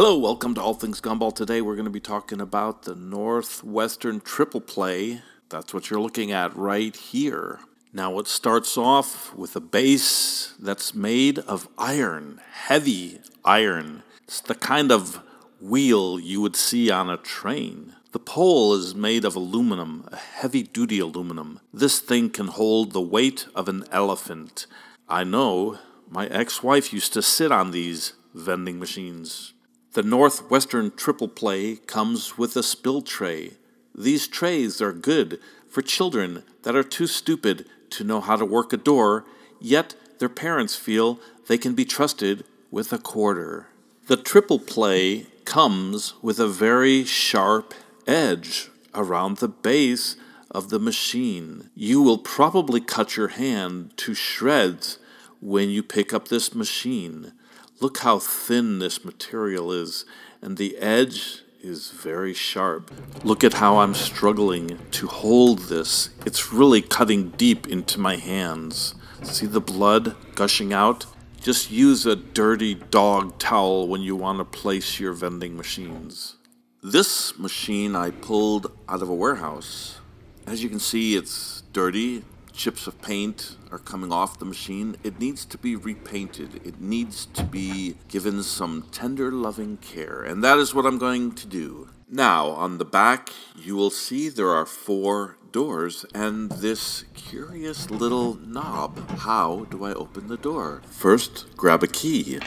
Hello, welcome to All Things Gumball. Today we're going to be talking about the Northwestern triple play. That's what you're looking at right here. Now it starts off with a base that's made of iron, heavy iron. It's the kind of wheel you would see on a train. The pole is made of aluminum, a heavy-duty aluminum. This thing can hold the weight of an elephant. I know, my ex-wife used to sit on these vending machines. The Northwestern triple play comes with a spill tray. These trays are good for children that are too stupid to know how to work a door, yet their parents feel they can be trusted with a quarter. The triple play comes with a very sharp edge around the base of the machine. You will probably cut your hand to shreds when you pick up this machine. Look how thin this material is, and the edge is very sharp. Look at how I'm struggling to hold this. It's really cutting deep into my hands. See the blood gushing out? Just use a dirty dog towel when you want to place your vending machines. This machine I pulled out of a warehouse. As you can see, it's dirty. Chips of paint are coming off the machine. It needs to be repainted. It needs to be given some tender, loving care, and that is what I'm going to do. Now, on the back, you will see there are 4 doors and this curious little knob. How do I open the door? First, grab a key.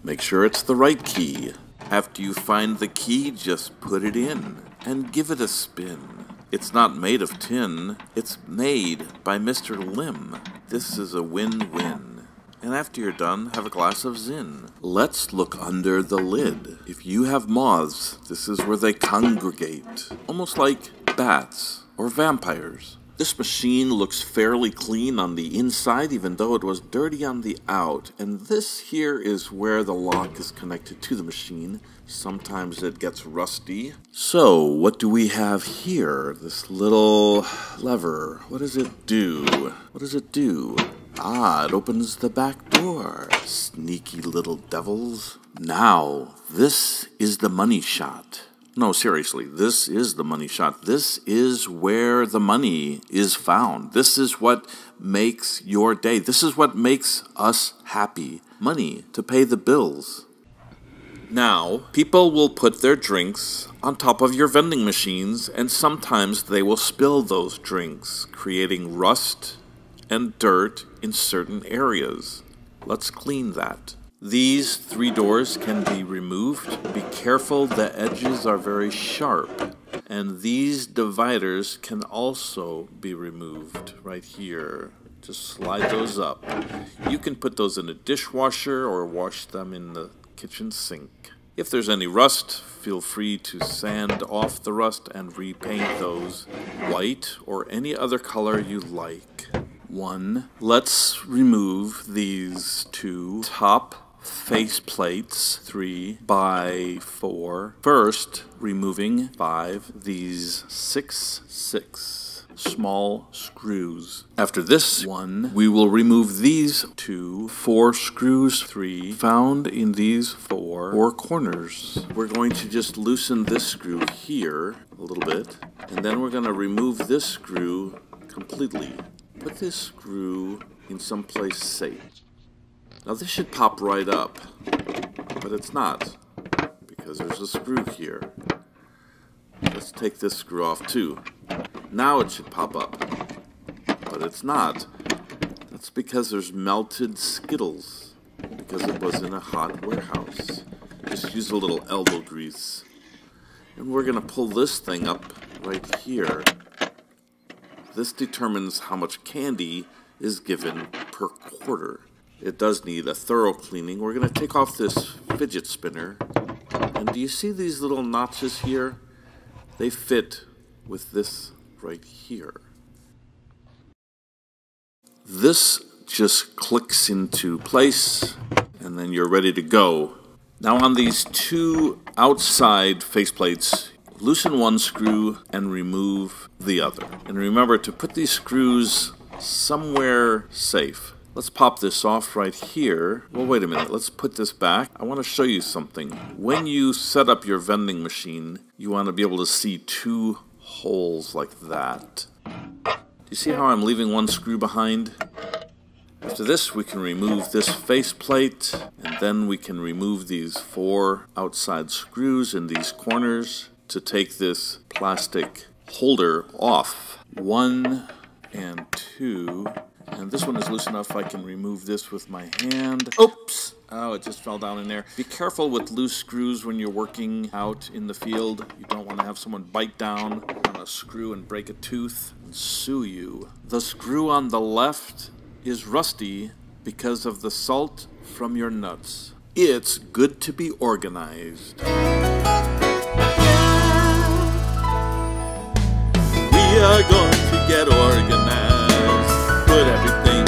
Make sure it's the right key. After you find the key, just put it in and give it a spin. It's not made of tin, it's made by Mr. Lim. This is a win-win. And after you're done, have a glass of Zin. Let's look under the lid. If you have moths, this is where they congregate. Almost like bats or vampires. This machine looks fairly clean on the inside, even though it was dirty on the out. And this here is where the lock is connected to the machine. Sometimes it gets rusty. So, what do we have here? This little lever. What does it do? What does it do? Ah, it opens the back door. Sneaky little devils. Now, this is the money shot. No, seriously, this is the money shot. This is where the money is found. This is what makes your day. This is what makes us happy. Money to pay the bills. Now, people will put their drinks on top of your vending machines, and sometimes they will spill those drinks, creating rust and dirt in certain areas. Let's clean that. These 3 doors can be removed. Be careful, the edges are very sharp. And these dividers can also be removed right here. Just slide those up. You can put those in a dishwasher or wash them in the kitchen sink. If there's any rust, feel free to sand off the rust and repaint those white or any other color you like. 1. Let's remove these 2 top face plates, 3 by 4. First, removing 5, these 6 small screws. After this one, we will remove these 2 4 screws, 3 found in these 4 corners. We're going to just loosen this screw here a little bit, and then we're going to remove this screw completely. Put this screw in some place safe. Now this should pop right up, but it's not, because there's a screw here. Let's take this screw off too. Now it should pop up, but it's not. That's because there's melted Skittles, because it was in a hot warehouse. Just use a little elbow grease. And we're going to pull this thing up right here. This determines how much candy is given per quarter. It does need a thorough cleaning. We're going to take off this fidget spinner. And do you see these little notches here? They fit with this right here. This just clicks into place, and then you're ready to go. Now on these 2 outside faceplates, loosen one screw and remove the other. And remember to put these screws somewhere safe. Let's pop this off right here. Well, wait a minute. Let's put this back. I want to show you something. When you set up your vending machine, you want to be able to see two holes like that. Do you see how I'm leaving one screw behind? After this, we can remove this faceplate, and then we can remove these 4 outside screws in these corners to take this plastic holder off. 1 and 2. And this one is loose enough I can remove this with my hand. Oops! Oh, it just fell down in there. Be careful with loose screws when you're working out in the field. You don't want to have someone bite down on a screw and break a tooth and sue you. The screw on the left is rusty because of the salt from your nuts. It's good to be organized. We are going to get organized. Put everything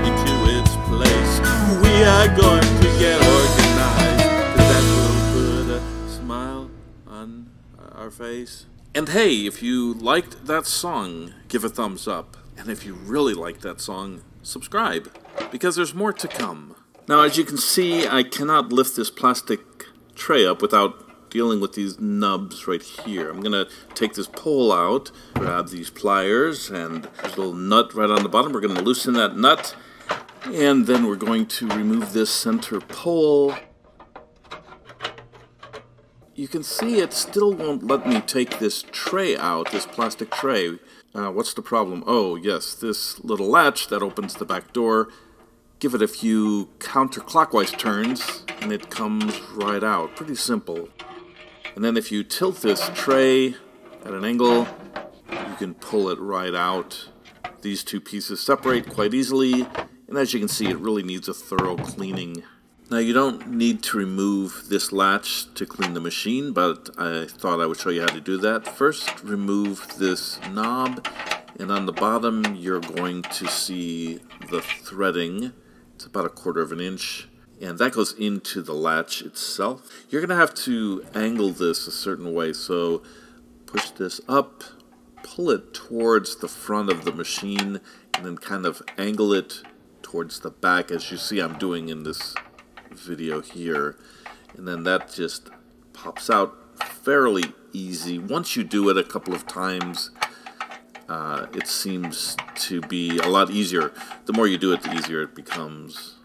into its place. We are going to get organized, 'cause that will put a smile on our face. And hey, if you liked that song, give a thumbs up. And if you really liked that song, subscribe, because there's more to come. Now, as you can see, I cannot lift this plastic tray up without dealing with these nubs right here. I'm going to take this pole out, grab these pliers, and there's a little nut right on the bottom. We're going to loosen that nut, and then we're going to remove this center pole. You can see it still won't let me take this tray out, this plastic tray. What's the problem? Oh, yes, this little latch that opens the back door. Give it a few counterclockwise turns, and it comes right out. Pretty simple. And then if you tilt this tray at an angle, you can pull it right out. These two pieces separate quite easily, and as you can see, it really needs a thorough cleaning. Now, you don't need to remove this latch to clean the machine, but I thought I would show you how to do that. First, remove this knob, and on the bottom, you're going to see the threading. It's about 1/4 of an inch. And that goes into the latch itself. You're going to have to angle this a certain way. So push this up, pull it towards the front of the machine, and then kind of angle it towards the back, as you see I'm doing in this video here. And then that just pops out fairly easy. Once you do it a couple of times, it seems to be a lot easier. The more you do it, the easier it becomes.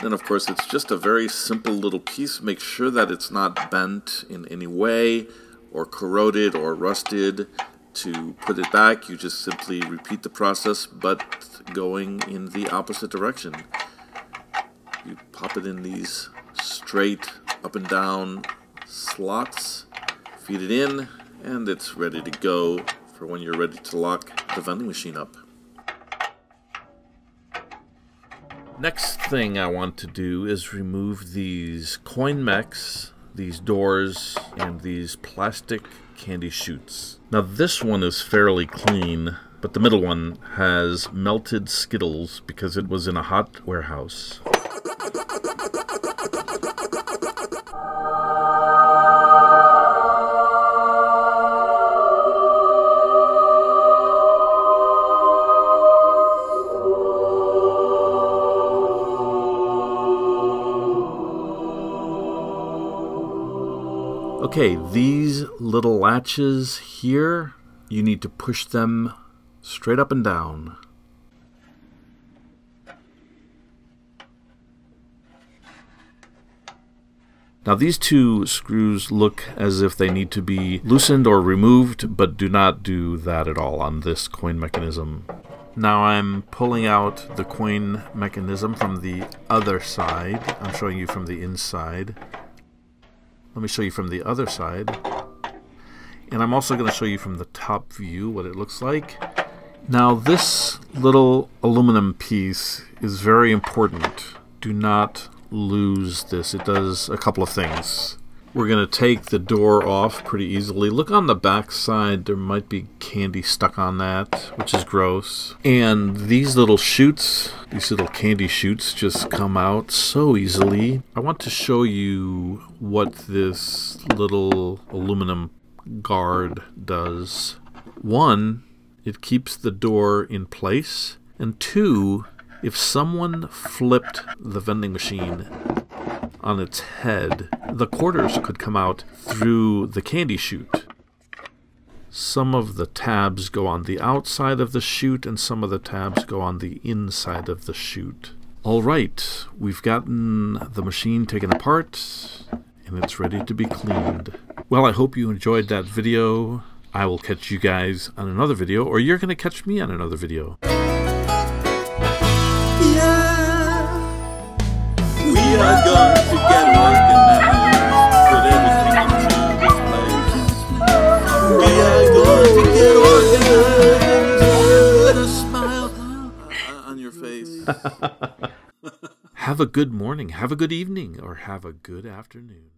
Then, of course, it's just a very simple little piece. Make sure that it's not bent in any way or corroded or rusted. To put it back, you just simply repeat the process, but going in the opposite direction. You pop it in these straight up and down slots, feed it in, and it's ready to go for when you're ready to lock the vending machine up. Next thing I want to do is remove these coin mechs, these doors, and these plastic candy chutes. Now this one is fairly clean, but the middle one has melted Skittles because it was in a hot warehouse. Okay, these little latches here, you need to push them straight up and down. Now these two screws look as if they need to be loosened or removed, but do not do that at all on this coin mechanism. Now I'm pulling out the coin mechanism from the other side. I'm showing you from the inside. Let me show you from the other side. And I'm also going to show you from the top view what it looks like. Now this little aluminum piece is very important. Do not lose this. It does a couple of things. We're going to take the door off pretty easily. Look on the back side, there might be candy stuck on that, which is gross. And these little chutes, these little candy chutes just come out so easily. I want to show you what this little aluminum guard does. One, it keeps the door in place. And two, If someone flipped the vending machine on its head, the quarters could come out through the candy chute. Some of the tabs go on the outside of the chute, and some of the tabs go on the inside of the chute. All right, we've gotten the machine taken apart, and it's ready to be cleaned. Well, I hope you enjoyed that video. I will catch you guys on another video, or you're going to catch me on another video. Yeah, we are going to get organized, put everything into this place. We are going to get organized, put a smile on your face. Have a good morning, have a good evening, or have a good afternoon.